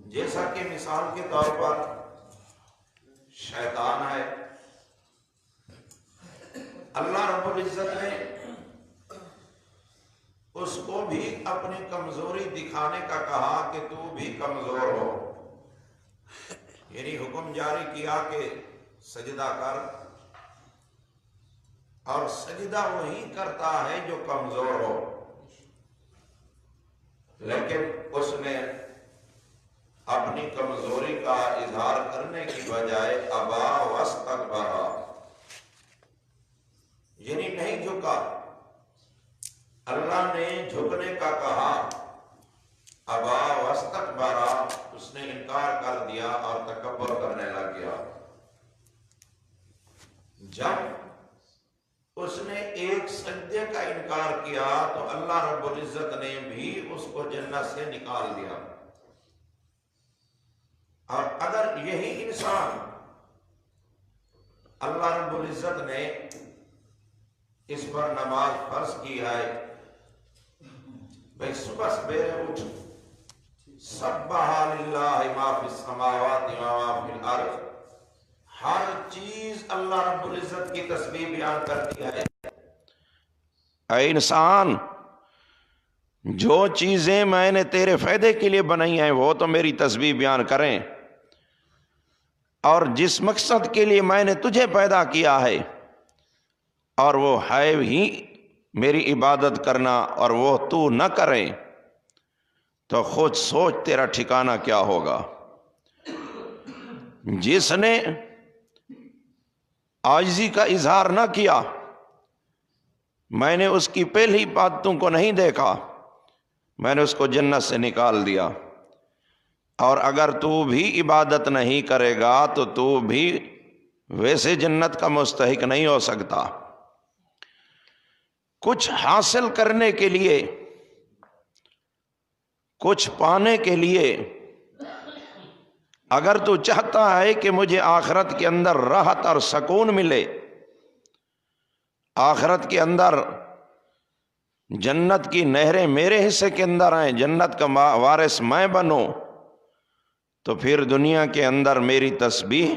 جیسا کہ مثال کے طور پر شیطان ہے، اللہ رب العزت نے اس کو بھی اپنی کمزوری دکھانے کا کہا کہ تو بھی کمزور ہو، یعنی حکم جاری کیا کہ سجدہ کر، اور سجدہ وہی کرتا ہے جو کمزور ہو، لیکن اس نے اپنی کمزوری کا اظہار کرنے کی بجائے ابا واستکبر، یعنی نہیں جھکا۔ اللہ نے جھکنے کا کہا، ابا واستکبر، اس نے انکار کر دیا اور تکبر کرنے لگ گیا۔ جب اس نے ایک سجدے کا انکار کیا تو اللہ رب العزت نے بھی اس کو جنت سے نکال دیا۔ اور اگر یہی انسان اللہ رب العزت نے اس پر نماز فرض کی ہے، بھئی صبح سویرے اٹھ، سبح للہ ما فی السماوات و ما فی الارض، ہر چیز اللہ رب العزت کی تسبیح بیان کرتی ہے۔ اے انسان، جو چیزیں میں نے تیرے فائدے کے لیے بنائی ہیں وہ تو میری تسبیح بیان کریں، اور جس مقصد کے لیے میں نے تجھے پیدا کیا ہے اور وہ ہے ہی میری عبادت کرنا، اور وہ تو نہ کرے تو خود سوچ تیرا ٹھکانہ کیا ہوگا۔ جس نے عاجزی کا اظہار نہ کیا، میں نے اس کی پہلی باتوں کو نہیں دیکھا، میں نے اس کو جنت سے نکال دیا۔ اور اگر تو بھی عبادت نہیں کرے گا تو تو بھی ویسے جنت کا مستحق نہیں ہو سکتا۔ کچھ حاصل کرنے کے لیے، کچھ پانے کے لیے، اگر تو چاہتا ہے کہ مجھے آخرت کے اندر راحت اور سکون ملے، آخرت کے اندر جنت کی نہریں میرے حصے کے اندر آئیں، جنت کا وارث میں بنوں، تو پھر دنیا کے اندر میری تسبیح،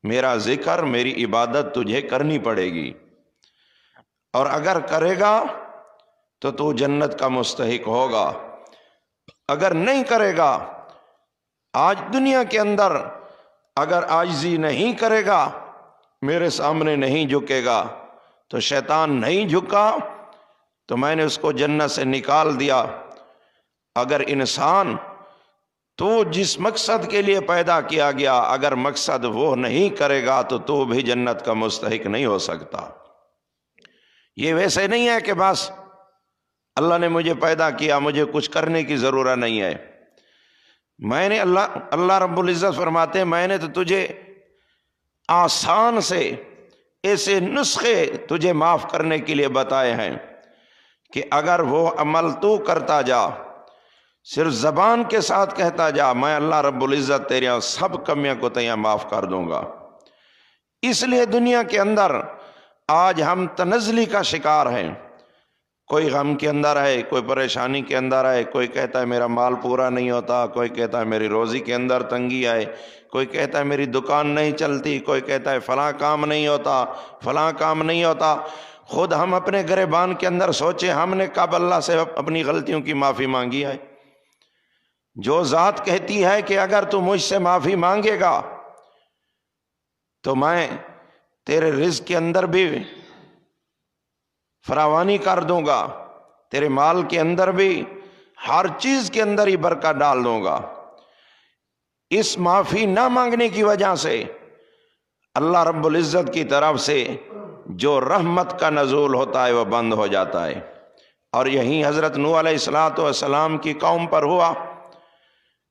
میرا ذکر، میری عبادت تجھے کرنی پڑے گی۔ اور اگر کرے گا تو تو جنت کا مستحق ہوگا، اگر نہیں کرے گا، آج دنیا کے اندر اگر عاجزی نہیں کرے گا، میرے سامنے نہیں جھکے گا، تو شیطان نہیں جھکا تو میں نے اس کو جنت سے نکال دیا۔ اگر انسان تو جس مقصد کے لیے پیدا کیا گیا، اگر مقصد وہ نہیں کرے گا تو تو بھی جنت کا مستحق نہیں ہو سکتا۔ یہ ویسے نہیں ہے کہ بس اللہ نے مجھے پیدا کیا، مجھے کچھ کرنے کی ضرورت نہیں ہے۔ میں نے اللہ رب العزت فرماتے ہیں میں نے تو تجھے آسان سے ایسے نسخے تجھے معاف کرنے کے لیے بتائے ہیں کہ اگر وہ عمل تو کرتا جا، صرف زبان کے ساتھ کہتا جا، میں اللہ رب العزت تیرے یہاں سب کمیاں کو تیاں معاف کر دوں گا۔ اس لیے دنیا کے اندر آج ہم تنزلی کا شکار ہیں، کوئی غم کے اندر ہے، کوئی پریشانی کے اندر ہے، کوئی کہتا ہے میرا مال پورا نہیں ہوتا، کوئی کہتا ہے میری روزی کے اندر تنگی ہے، کوئی کہتا ہے میری دکان نہیں چلتی، کوئی کہتا ہے فلاں کام نہیں ہوتا، فلاں کام نہیں ہوتا۔ خود ہم اپنے گریبان کے اندر سوچے، ہم نے کب اللہ سے اپنی غلطیوں کی معافی مانگی ہے؟ جو ذات کہتی ہے کہ اگر تو مجھ سے معافی مانگے گا تو میں تیرے رزق کے اندر بھی فراوانی کر دوں گا، تیرے مال کے اندر بھی، ہر چیز کے اندر ہی برکت ڈال دوں گا، اس معافی نہ مانگنے کی وجہ سے اللہ رب العزت کی طرف سے جو رحمت کا نزول ہوتا ہے وہ بند ہو جاتا ہے۔ اور یہی حضرت نوح علیہ السلام کی قوم پر ہوا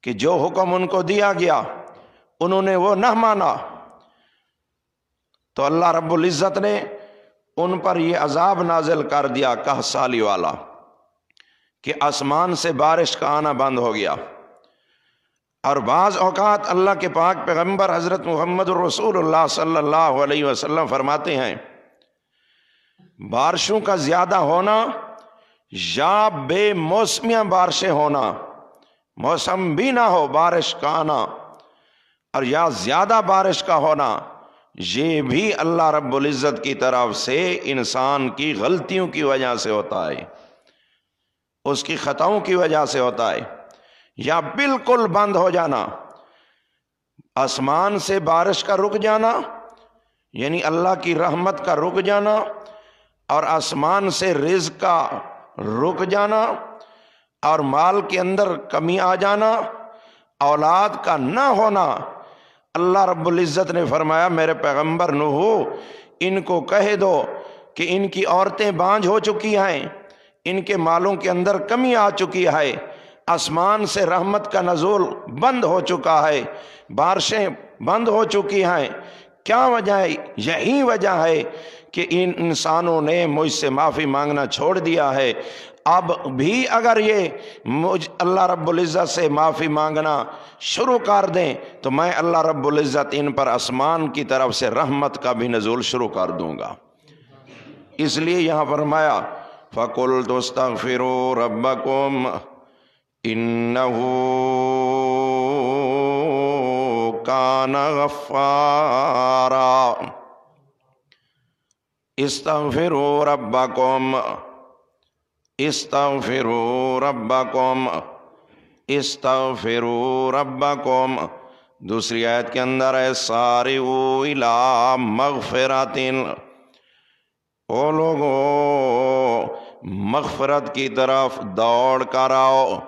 کہ جو حکم ان کو دیا گیا انہوں نے وہ نہ مانا، تو اللہ رب العزت نے ان پر یہ عذاب نازل کر دیا 10 سالی والا، کہ آسمان سے بارش کا آنا بند ہو گیا۔ اور بعض اوقات اللہ کے پاک پیغمبر حضرت محمد الرسول اللہ صلی اللہ علیہ وسلم فرماتے ہیں بارشوں کا زیادہ ہونا یا بے موسمیاں بارشیں ہونا، موسم بھی نہ ہو بارش کا آنا اور یا زیادہ بارش کا ہونا، یہ بھی اللہ رب العزت کی طرف سے انسان کی غلطیوں کی وجہ سے ہوتا ہے، اس کی خطاؤں کی وجہ سے ہوتا ہے۔ یا بالکل بند ہو جانا، آسمان سے بارش کا رک جانا، یعنی اللہ کی رحمت کا رک جانا، اور آسمان سے رزق کا رک جانا، اور مال کے اندر کمی آ جانا، اولاد کا نہ ہونا۔ اللہ رب العزت نے فرمایا میرے پیغمبر نوح ان کو کہہ دو کہ ان کی عورتیں بانجھ ہو چکی ہیں، ان کے مالوں کے اندر کمی آ چکی ہے، آسمان سے رحمت کا نزول بند ہو چکا ہے، بارشیں بند ہو چکی ہیں۔ کیا وجہ ہے؟ یہی وجہ ہے کہ ان انسانوں نے مجھ سے معافی مانگنا چھوڑ دیا ہے۔ اب بھی اگر یہ اللہ رب العزت سے معافی مانگنا شروع کر دیں تو میں اللہ رب العزت ان پر آسمان کی طرف سے رحمت کا بھی نزول شروع کر دوں گا۔ اس لیے یہاں فرمایا فَقُلْتُ اسْتَغْفِرُوا رَبَّكُمْ إِنَّهُ كَانَ غَفَّارًا۔ استغفروا ربکم، استغفروا ربکم، استغفروا ربکم۔ دوسری آیت کے اندر ہے سارعوا الی مغفرۃ، او لوگو مغفرت کی طرف دوڑ کر آؤ،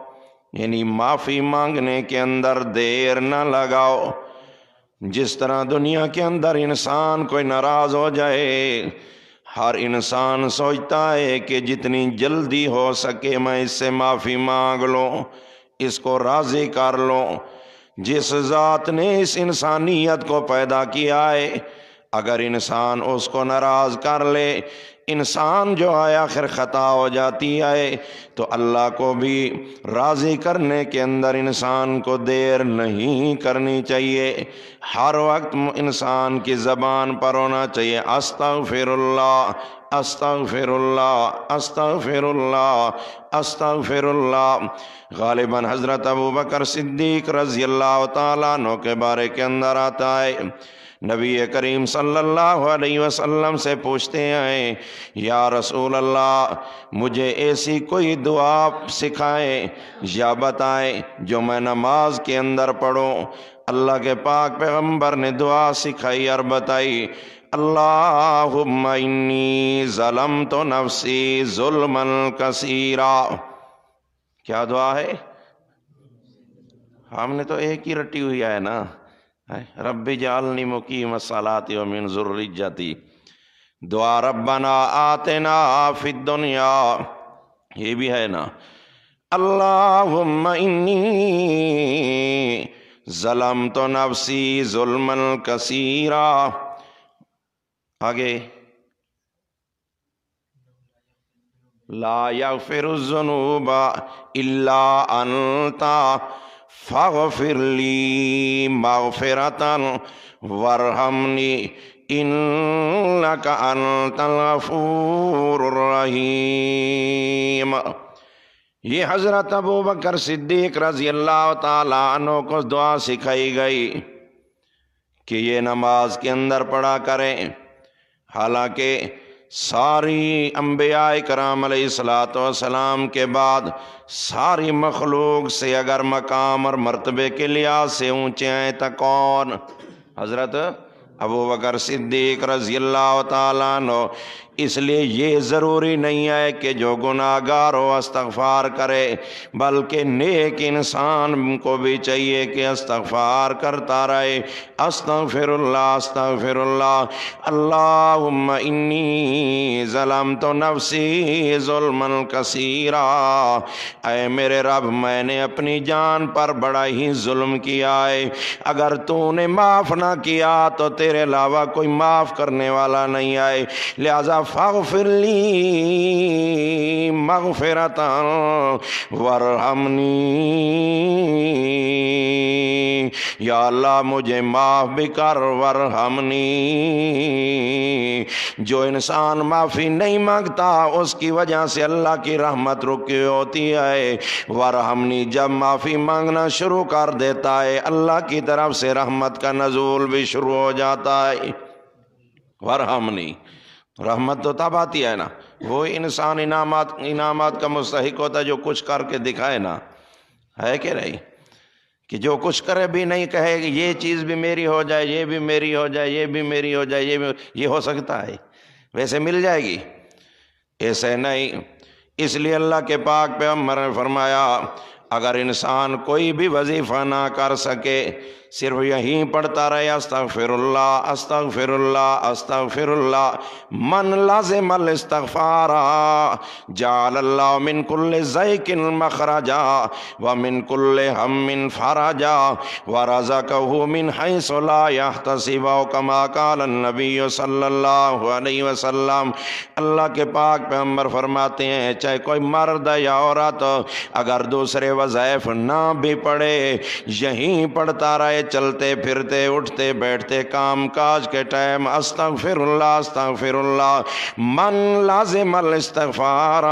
یعنی معافی مانگنے کے اندر دیر نہ لگاؤ۔ جس طرح دنیا کے اندر انسان کوئی ناراض ہو جائے، ہر انسان سوچتا ہے کہ جتنی جلدی ہو سکے میں اس سے معافی مانگ لوں، اس کو راضی کر لوں۔ جس ذات نے اس انسانیت کو پیدا کیا ہے، اگر انسان اس کو ناراض کر لے، انسان جو ہے آخر خطا ہو جاتی ہے، تو اللہ کو بھی راضی کرنے کے اندر انسان کو دیر نہیں کرنی چاہیے۔ ہر وقت انسان کی زبان پر ہونا چاہیے استغفر اللہ، استغفر اللہ، استغفر اللہ، استغفر اللہ۔ غالباً حضرت ابوبکر صدیق رضی اللہ تعالیٰ عنہ کے بارے کے اندر آتا ہے، نبی کریم صلی اللہ علیہ وسلم سے پوچھتے ہیں یا رسول اللہ مجھے ایسی کوئی دعا سکھائیں یا بتائیں جو میں نماز کے اندر پڑھوں۔ اللہ کے پاک پیغمبر نے دعا سکھائی اور بتائی، اللہم انی ظلمت نفسی ظلما کثیرا۔ کیا دعا ہے؟ ہم نے تو ایک ہی رٹی ہوئی ہے نا، رب اجعلنی مقیم الصلاۃ ومن ذریتی۔ دعا ربنا آتنا فی الدنیا، یہ بھی ہے نا، اللہم انی ظلمت نفسی ظلما کثیرا۔ آگے لا یغفر الذنوب الا انت فاغفر لی مغفرۃ وارحمنی انک انت الغفور الرحیم۔ یہ حضرت ابوبکر صدیق رضی اللہ تعالیٰ عنہ کو دعا سکھائی گئی کہ یہ نماز کے اندر پڑھا کریں۔ حالانکہ ساری انبیاء کرام علیہ الصلوۃ والسلام کے بعد ساری مخلوق سے اگر مقام اور مرتبے کے لحاظ سے اونچے ہیں تو کون؟ حضرت ابوبکر صدیق رضی اللہ تعالیٰ عنہ۔ اس لیے یہ ضروری نہیں ہے کہ جو گناہگار ہو استغفار کرے، بلکہ نیک انسان کو بھی چاہیے کہ استغفار کرتا رہے، استغفر اللہ، استغفر اللہ، اللہم انی ظلمت نفسی ظلما کثیرا۔ اے میرے رب میں نے اپنی جان پر بڑا ہی ظلم کیا ہے، اگر تو نے معاف نہ کیا تو تیرے علاوہ کوئی معاف کرنے والا نہیں ہے، لہذا فاغفر لی مغفرۃ وارحمنی یا اللہ مجھے معاف بھی کر ورحمنی۔ جو انسان معافی نہیں مانگتا اس کی وجہ سے اللہ کی رحمت رکی ہوتی ہے، ورحمنی جب معافی مانگنا شروع کر دیتا ہے اللہ کی طرف سے رحمت کا نزول بھی شروع ہو جاتا ہے۔ ورحمنی، رحمت تو تب آتی ہے نا، وہ انسان انعامات کا مستحق ہوتا ہے جو کچھ کر کے دکھائے نا، ہے کہ نہیں؟ کہ جو کچھ کرے بھی نہیں کہے کہ یہ چیز بھی میری ہو جائے، یہ بھی میری ہو جائے، یہ بھی میری ہو جائے، یہ ہو سکتا ہے؟ ویسے مل جائے گی؟ ایسے نہیں۔ اس لیے اللہ کے پاک پیغمبر نے فرمایا اگر انسان کوئی بھی وظیفہ نہ کر سکے، صرف یہیں پڑھتا رہے استغفر اللہ استغفر اللہ استغفر اللہ، من لازم الاستغفار جعل اللہ من کل ضیق مخرجا ومن کل ہم فرجا ورزقہ من حیث لا یحتسب کما قال النبی صلی اللہ علیہ وسلم۔ اللہ کے پاک پیغمبر فرماتے ہیں چاہے کوئی مرد یا عورت اگر دوسرے وظائف نہ بھی پڑھے، یہیں پڑھتا رہے، چلتے پھرتے اٹھتے بیٹھتے کام کاج کے ٹائم استغفر اللہ استغفر اللہ، من لازم الاستغفار،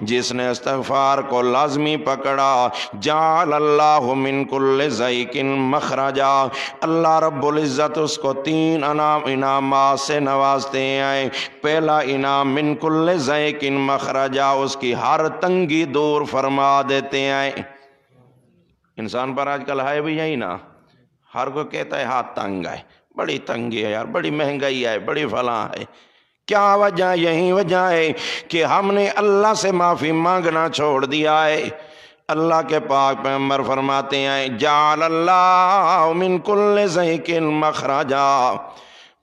جس نے استغفار کو لازمی پکڑا، جعل اللہ من کل ضیق مخرجا، اللہ رب العزت اس کو 3 انعامات سے نوازتے ہیں۔ پہلا انعام من کل ضیق مخرجا، اس کی ہر تنگی دور فرما دیتے ہیں۔ انسان پر آج کل ہے بھی یہی نا، ہر کوئی کہتا ہے ہاتھ تنگ ہے، بڑی تنگی ہے یار، بڑی مہنگائی ہے، بڑی فلاں ہے۔ کیا وجہ؟ یہی وجہ ہے کہ ہم نے اللہ سے معافی مانگنا چھوڑ دیا ہے۔ اللہ کے پاک پیغمبر فرماتے ہیں جعل اللہ من کل ضیق مخرجا،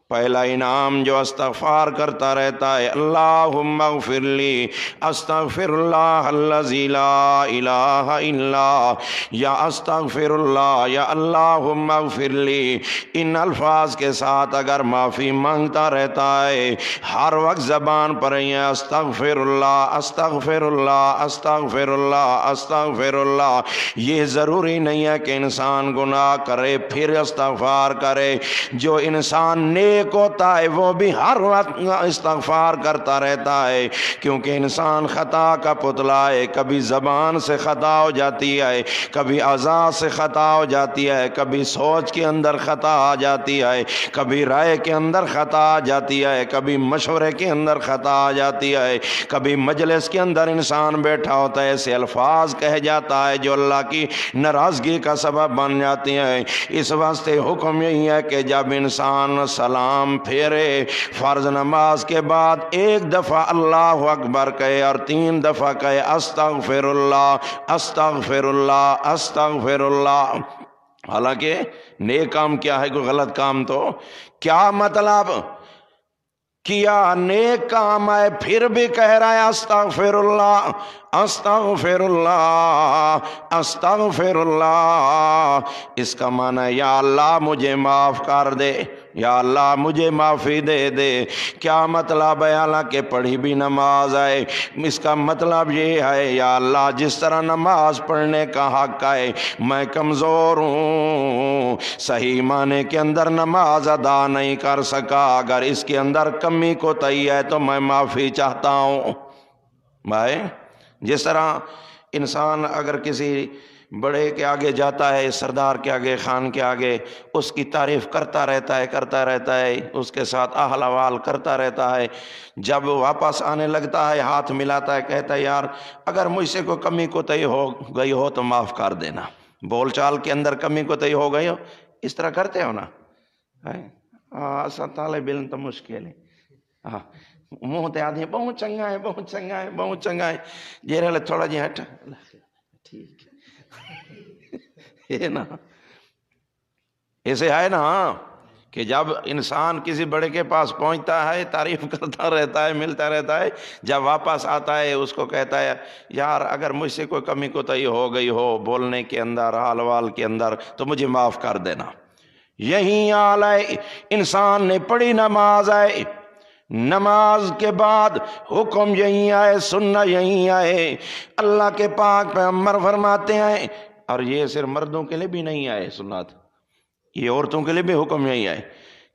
پہلا انعام جو استغفار کرتا رہتا ہے اللہم اغفر لی استغفر اللہ الذی لا الہ الا، یا استغفر اللہ یا اللہم اغفر لی، ان الفاظ کے ساتھ اگر معافی مانگتا رہتا ہے ہر وقت زبان پر یہ استغفر اللہ استغفر اللہ استغفر اللہ استغفر اللہ، یہ ضروری نہیں ہے کہ انسان گناہ کرے پھر استغفار کرے۔ جو انسان نیک ہوتا ہے وہ بھی ہر وقت استغفار کرتا رہتا ہے، کیونکہ انسان خطا کا پتلا ہے، کبھی زبان سے خطا ہو جاتی ہے، کبھی اعضاء سے خطا ہو جاتی ہے، کبھی سوچ کے اندر خطا آ جاتی ہے، کبھی رائے کے اندر خطا آ جاتی ہے، کبھی مشورے کے اندر خطا آ جاتی ہے، کبھی مجلس کے اندر انسان بیٹھا ہوتا ہے ایسے الفاظ کہہ جاتا ہے جو اللہ کی ناراضگی کا سبب بن جاتے ہیں۔ اس واسطے حکم یہی ہے کہ جب انسان سلام پھیرے فرض نماز کے بعد 1 دفعہ اللہ اکبر کہے اور 3 دفعہ کہے استغفر اللہ استغفر اللہ استغفر اللہ۔ حالانکہ نیک کام کیا ہے، کوئی غلط کام تو کیا مطلب کیا نیک کام ہے پھر بھی کہہ رہا ہے استغفر اللہ استغفر اللہ استغفر اللہ، اس کا معنی ہے یا اللہ مجھے معاف کر دے، یا اللہ مجھے معافی دے دے۔ کیا مطلب ہے؟ حالانکہ پڑھی بھی نماز ہے، اس کا مطلب یہ ہے یا اللہ جس طرح نماز پڑھنے کا حق ہے میں کمزور ہوں، صحیح معنی کے اندر نماز ادا نہیں کر سکا، اگر اس کے اندر کمی کوتاہی ہے تو میں معافی چاہتا ہوں۔ بھائی جس طرح انسان اگر کسی بڑے کے آگے جاتا ہے، سردار کے آگے، خان کے آگے، اس کی تعریف کرتا رہتا ہے، اس کے ساتھ احوال احوال کرتا رہتا ہے، جب واپس آنے لگتا ہے ہاتھ ملاتا ہے، کہتا ہے یار اگر مجھ سے کوئی کمی کوتاہی ہو گئی ہو تو معاف کر دینا، بول چال کے اندر کمی کوتاہی ہو گئی ہو، اس طرح کرتے ہو نا؟ طالب علم تو مشکل ہے، منہ تے آدھی بہت چنگا ہے بہت چنگا ہے بہت چنگا ہے، جیرے تھوڑا جی ہٹ ٹھیک ہے نا، ایسے ہے نا کہ جب انسان کسی بڑے کے پاس پہنچتا ہے تعریف کرتا رہتا ہے، ملتا رہتا ہے، جب واپس آتا ہے اس کو کہتا ہے یار اگر مجھ سے کوئی کمی کوتاہی ہو گئی ہو بولنے کے اندر حال وال کے اندر تو مجھے معاف کر دینا۔ یہی حال ہے انسان نے پڑھی نماز ہے، نماز کے بعد حکم یہی آئے، سننا یہی آئے، اللہ کے پاک پیغمبر فرماتے ہیں اور یہ صرف مردوں کے لیے بھی نہیں آئے سنت، یہ عورتوں کے لیے بھی حکم یہی آئے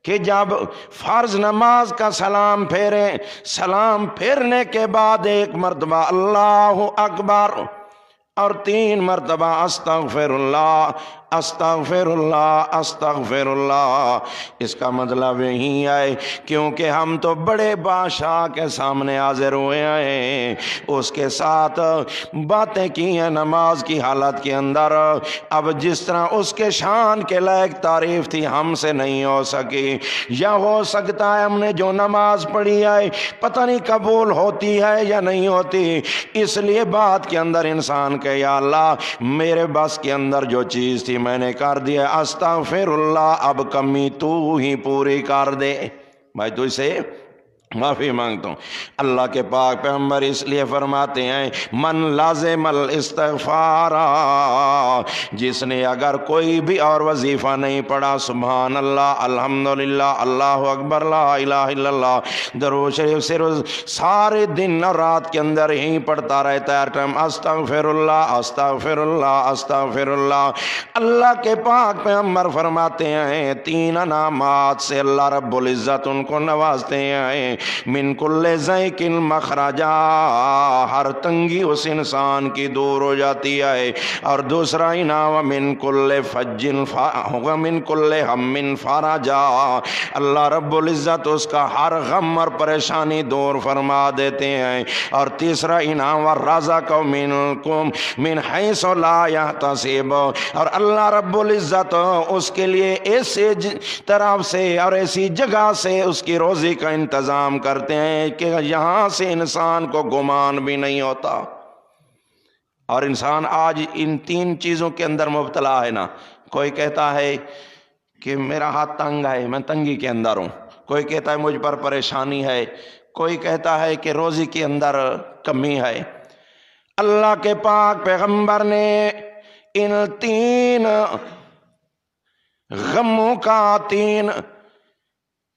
کہ جب فرض نماز کا سلام پھیریں، سلام پھیرنے کے بعد ایک مرتبہ اللہ اکبر اور 3 مرتبہ استغفر اللہ استغفر اللہ استغفر اللہ۔ اس کا مطلب یہی ہے کیونکہ ہم تو بڑے بادشاہ کے سامنے حاضر ہوئے ہیں، اس کے ساتھ باتیں کی ہیں نماز کی حالت کے اندر، اب جس طرح اس کے شان کے لائق تعریف تھی ہم سے نہیں ہو سکی، یا ہو سکتا ہے ہم نے جو نماز پڑھی ہے پتہ نہیں قبول ہوتی ہے یا نہیں ہوتی، اس لیے بات کے اندر انسان کہ یا اللہ میرے بس کے اندر جو چیز تھی میں نے کر دیا، استغفر اللہ، اب کمی تو ہی پوری کر دے، بھائی تو اسے معافی مانگتا ہوں۔ اللہ کے پاک پیغمبر اس لیے فرماتے ہیں من لازم الاستغفار، جس نے اگر کوئی بھی اور وظیفہ نہیں پڑھا، سبحان اللہ الحمدللہ اللہ اکبر لا الہ الا اللہ درود شریف صرف سارے دن اور رات کے اندر یہی پڑھتا رہتا ہے ہر ٹائم استغفر اللہ استغفر اللہ استغفر اللہ، اللہ کے پاک پیغمبر فرماتے ہیں 3 انعامات سے اللہ رب العزت ان کو نوازتے ہیں، من کل ضیق مخرجا، ہر تنگی اس انسان کی دور ہو جاتی ہے، اور دوسرا انعام من کل فج ہوگا من کل ہم فرجا، اللہ رب العزت اس کا ہر غم اور پریشانی دور فرما دیتے ہیں، اور تیسرا انعام رزق منکم من حیث لا یحتسب، اور اللہ رب العزت اس کے لیے ایسے طرف سے اور ایسی جگہ سے اس کی روزی کا انتظام کرتے ہیں کہ یہاں سے انسان کو گمان بھی نہیں ہوتا۔ اور انسان آج ان 3 چیزوں کے اندر مبتلا ہے نا، کوئی کہتا ہے کہ میرا ہاتھ تنگ ہے میں تنگی کے اندر ہوں، کوئی کہتا ہے مجھ پر پریشانی ہے، کوئی کہتا ہے کہ روزی کے اندر کمی ہے۔ اللہ کے پاک پیغمبر نے ان 3 غموں کا 3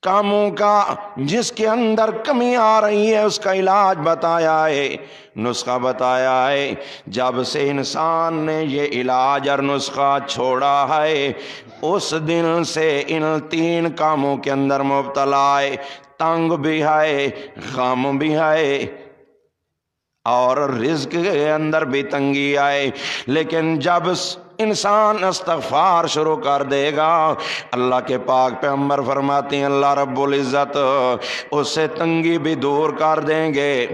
کاموں کا جس کے اندر کمی آ رہی ہے اس کا علاج بتایا ہے، نسخہ بتایا ہے۔ جب سے انسان نے یہ علاج اور نسخہ چھوڑا ہے اس دن سے ان 3 کاموں کے اندر مبتلا ہے، تنگ بھی ہے، غم بھی ہے، اور رزق کے اندر بھی تنگی آئے۔ لیکن جب انسان استغفار شروع کر دے گا، اللہ کے پاک پیغمبر فرماتے ہیں اللہ رب العزت اس سے تنگی بھی دور کر دیں گے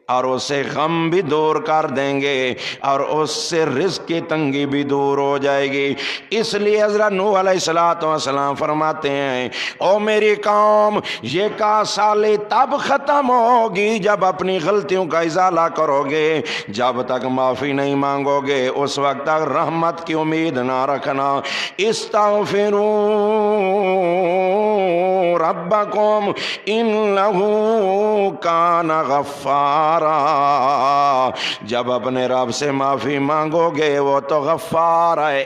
اور اس سے غم بھی دور کر دیں گے اور اس سے رزق کی تنگی بھی دور ہو جائے گی۔ اس لیے حضرت نوح علیہ السلام فرماتے ہیں او میری قوم یہ کاسالی تب ختم ہوگی جب اپنی غلطیوں کا ازالہ کرو گے، جب تک معافی نہیں مانگو گے اس وقت تک رحمت کی امید نہ رکھنا۔ استغفروا ربکم انہ کان غفارا، جب اپنے رب سے معافی مانگو گے وہ تو غفار ہے،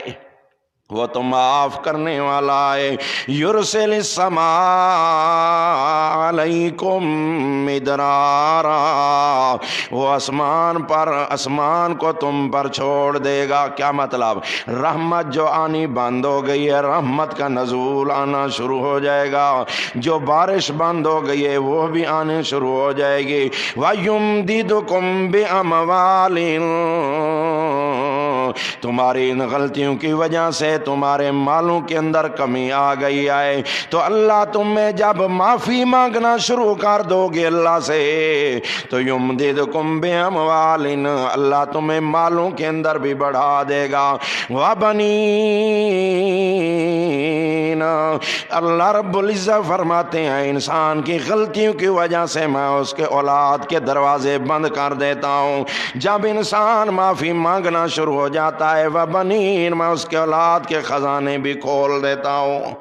وہ تو معاف کرنے والا ہے۔ یرسل السماء علیکم مدرارا، وہ آسمان کو تم پر چھوڑ دے گا۔ کیا مطلب؟ رحمت جو آنی بند ہو گئی ہے رحمت کا نزول آنا شروع ہو جائے گا، جو بارش بند ہو گئی ہے وہ بھی آنے شروع ہو جائے گی۔ وَيُمْدِدُكُمْ بِأَمْوَالٍ، تمہاری ان غلطیوں کی وجہ سے تمہارے مالوں کے اندر کمی آ گئی ہے تو اللہ تمہیں جب معافی مانگنا شروع کر دو گے اللہ سے تو یمددکم باموال، اللہ تمہیں مالوں کے اندر بھی بڑھا دے گا۔ وبنین، اللہ رب العزت فرماتے ہیں انسان کی غلطیوں کی وجہ سے میں اس کے اولاد کے دروازے بند کر دیتا ہوں، جب انسان معافی مانگنا شروع ہو جاتا ہے وبنین میں اس کے اولاد کے خزانے بھی کھول دیتا ہوں۔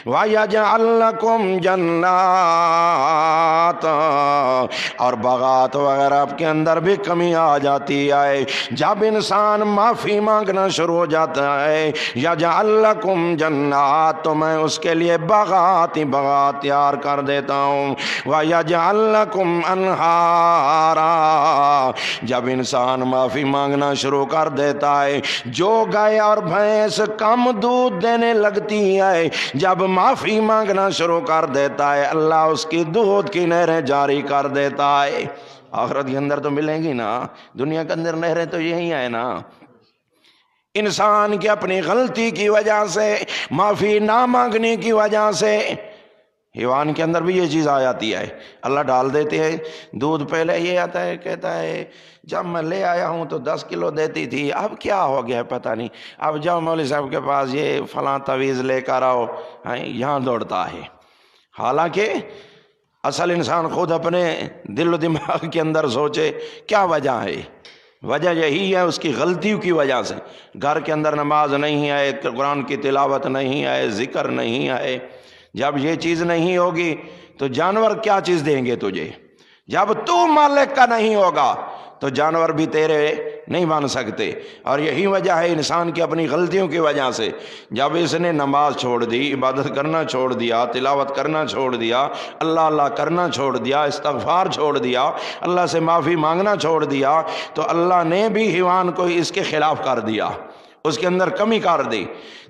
وَيَجْعَلْ لَكُمْ جَنَّاتٍ، اور باغات وغیرہ آپ کے اندر بھی کمی آ جاتی ہے جب انسان معافی مانگنا شروع ہو جاتا ہے۔ یجعل لکم جنات، تو میں اس کے لیے باغات ہی باغات تیار کر دیتا ہوں۔ وَيَجْعَل لَكُمْ انہارا، جب انسان معافی مانگنا شروع کر دیتا ہے ہے. جو گائے اور بھینس کم دودھ دینے لگتی ہے، جب معافی مانگنا شروع کر دیتا ہے اللہ اس کی دودھ کی نہریں جاری کر دیتا ہے. آخرت کے اندر تو ملیں گی نا، دنیا کے اندر نہریں تو یہی ہے نا. انسان کی اپنی غلطی کی وجہ سے، معافی نہ مانگنے کی وجہ سے، حیوان کے اندر بھی یہ چیز آ جاتی ہے. اللہ ڈال دیتے ہیں دودھ. پہلے یہ آتا ہے کہتا ہے جب میں لے آیا ہوں تو 10 کلو دیتی تھی، اب کیا ہو گیا ہے پتہ نہیں، اب جاؤ مولوی صاحب کے پاس یہ فلاں تعویذ لے کر آؤ، یہاں دوڑتا ہے. حالانکہ اصل انسان خود اپنے دل و دماغ کے اندر سوچے کیا وجہ ہے. وجہ یہی ہے اس کی غلطیوں کی وجہ سے. گھر کے اندر نماز نہیں ہے، قرآن کی تلاوت نہیں ہے، ذکر نہیں ہے. جب یہ چیز نہیں ہوگی تو جانور کیا چیز دیں گے تجھے؟ جب تو مالک کا نہیں ہوگا تو جانور بھی تیرے نہیں بن سکتے. اور یہی وجہ ہے انسان کی اپنی غلطیوں کی وجہ سے. جب اس نے نماز چھوڑ دی، عبادت کرنا چھوڑ دیا، تلاوت کرنا چھوڑ دیا، اللہ اللہ کرنا چھوڑ دیا، استغفار چھوڑ دیا، اللہ سے معافی مانگنا چھوڑ دیا، تو اللہ نے بھی حیوان کو اس کے خلاف کر دیا، اس کے اندر کمی کر دی.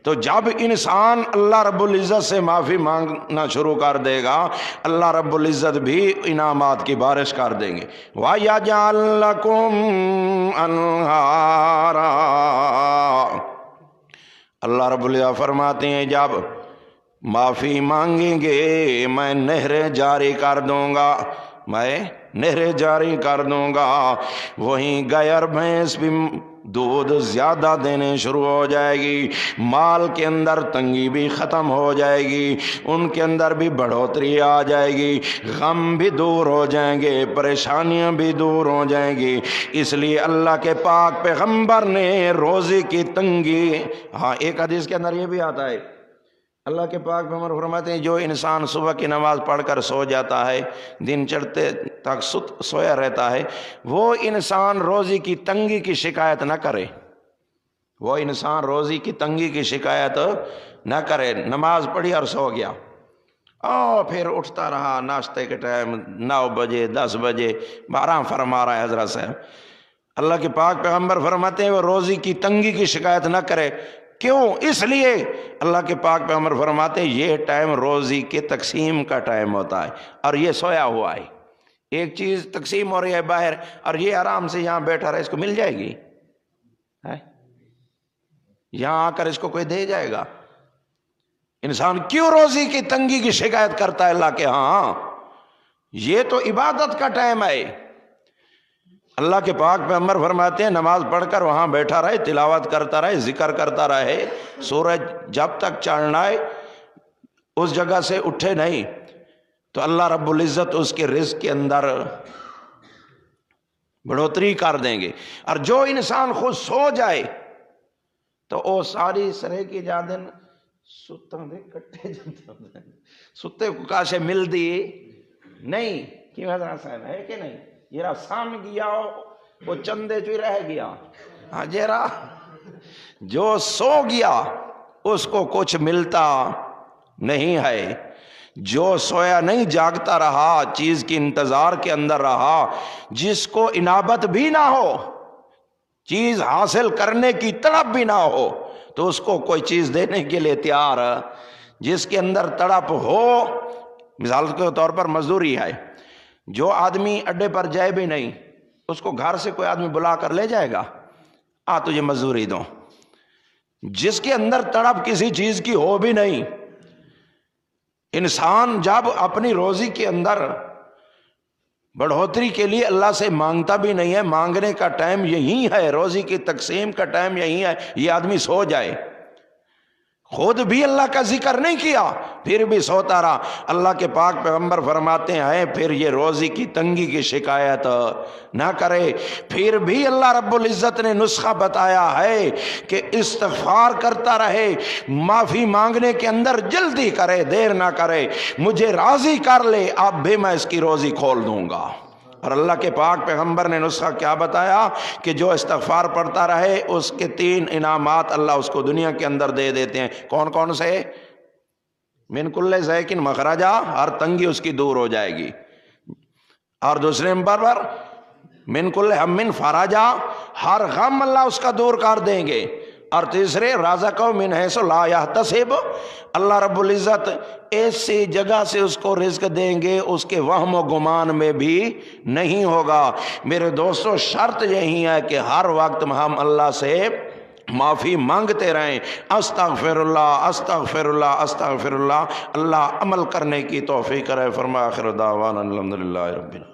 تو جب انسان اللہ رب العزت سے معافی مانگنا شروع کر دے گا، اللہ رب العزت بھی انعامات کی بارش کر دیں گے. وَيَجْعَلْ لَكُمْ أَنْهَارًا. اللہ رب العزت فرماتے ہیں جب معافی مانگیں گے میں نہریں جاری کر دوں گا، میں نہریں جاری کر دوں گا. وہیں گائے اور بھینس بھی دودھ زیادہ دینے شروع ہو جائے گی، مال کے اندر تنگی بھی ختم ہو جائے گی، ان کے اندر بھی بڑھوتری آ جائے گی، غم بھی دور ہو جائیں گے، پریشانیاں بھی دور ہو جائیں گی. اس لیے اللہ کے پاک پیغمبر نے روزی کی تنگی، ہاں ایک حدیث کے اندر یہ بھی آتا ہے، اللہ کے پاک پیغمبر فرماتے ہیں جو انسان صبح کی نماز پڑھ کر سو جاتا ہے، دن چڑھتے تک سویا رہتا ہے، وہ انسان روزی کی تنگی کی شکایت نہ کرے. وہ انسان روزی کی تنگی کی شکایت نہ کرے. نماز پڑھی اور سو گیا، پھر اٹھتا رہا ناشتے کے ٹائم 9 بجے 10 بجے، آرام فرما رہا ہے حضرت صاحب. اللہ کے پاک پیغمبر فرماتے ہیں وہ روزی کی تنگی کی شکایت نہ کرے. کیوں؟ اس لیے اللہ کے پاک پیغمبر فرماتے ہیں یہ ٹائم روزی کے تقسیم کا ٹائم ہوتا ہے اور یہ سویا ہوا ہے. ایک چیز تقسیم ہو رہی ہے باہر اور یہ آرام سے یہاں بیٹھا رہا، اس کو مل جائے گی؟ یہاں آ کر اس کو کوئی دے جائے گا؟ انسان کیوں روزی کی تنگی کی شکایت کرتا ہے اللہ کے ہاں؟ یہ تو عبادت کا ٹائم ہے. اللہ کے پاک پیغمبر فرماتے ہیں نماز پڑھ کر وہاں بیٹھا رہے، تلاوت کرتا رہے، ذکر کرتا رہے، سورج جب تک چڑھنا ہے اس جگہ سے اٹھے نہیں تو اللہ رب العزت اس کے رزق کے اندر بڑھوتری کر دیں گے. اور جو انسان خود سو جائے تو وہ ساری سرے کی جادن ستاں دے کٹے جاتے، ستے کو کاشے مل دی نہیں کہ حضرت صاحب ہے کہ نہیں، یہ سام گیا وہ چندے چوئی رہ گیا. ہاں جیرا جو سو گیا اس کو کچھ ملتا نہیں ہے. جو سویا نہیں جاگتا رہا، چیز کی انتظار کے اندر رہا، جس کو انابت بھی نہ ہو، چیز حاصل کرنے کی تڑپ بھی نہ ہو، تو اس کو کوئی چیز دینے کے لیے تیار. جس کے اندر تڑپ ہو، مثال کے طور پر مزدوری ہے، جو آدمی اڈے پر جائے بھی نہیں اس کو گھر سے کوئی آدمی بلا کر لے جائے گا، تجھے مزدوری دو. جس کے اندر تڑپ کسی چیز کی ہو بھی نہیں، انسان جب اپنی روزی کے اندر بڑھوتری کے لیے اللہ سے مانگتا بھی نہیں ہے، مانگنے کا ٹائم یہی ہے، روزی کی تقسیم کا ٹائم یہی ہے، یہ آدمی سو جائے، خود بھی اللہ کا ذکر نہیں کیا پھر بھی سوتا رہا. اللہ کے پاک پیغمبر فرماتے ہیں پھر یہ روزی کی تنگی کی شکایت نہ کرے. پھر بھی اللہ رب العزت نے نسخہ بتایا ہے کہ استغفار کرتا رہے، معافی مانگنے کے اندر جلدی کرے، دیر نہ کرے، مجھے راضی کر لے اب بھی میں اس کی روزی کھول دوں گا. اور اللہ کے پاک پیغمبر نے نسخہ کیا بتایا کہ جو استغفار پڑھتا رہے اس کے 3 انعامات اللہ اس کو دنیا کے اندر دے دیتے ہیں. کون کون سے؟ من کل ضیق مخرجا، ہر تنگی اس کی دور ہو جائے گی. اور دوسرے نمبر پر من کل ہم فرجا، ہر غم اللہ اس کا دور کر دیں گے۔ اور تیسرے رازقہ من حیث لا یحتسب، اللہ رب العزت ایسی جگہ سے اس کو رزق دیں گے اس کے وہم و گمان میں بھی نہیں ہوگا۔ میرے دوستو شرط یہی ہے کہ ہر وقت ہم اللہ سے معافی مانگتے رہیں، استغفر اللہ استغفر اللہ استغفر اللہ، اللہ عمل کرنے کی توفیق کرے۔ فرمایا آخر دعوانا الحمدللہ رب العالمین۔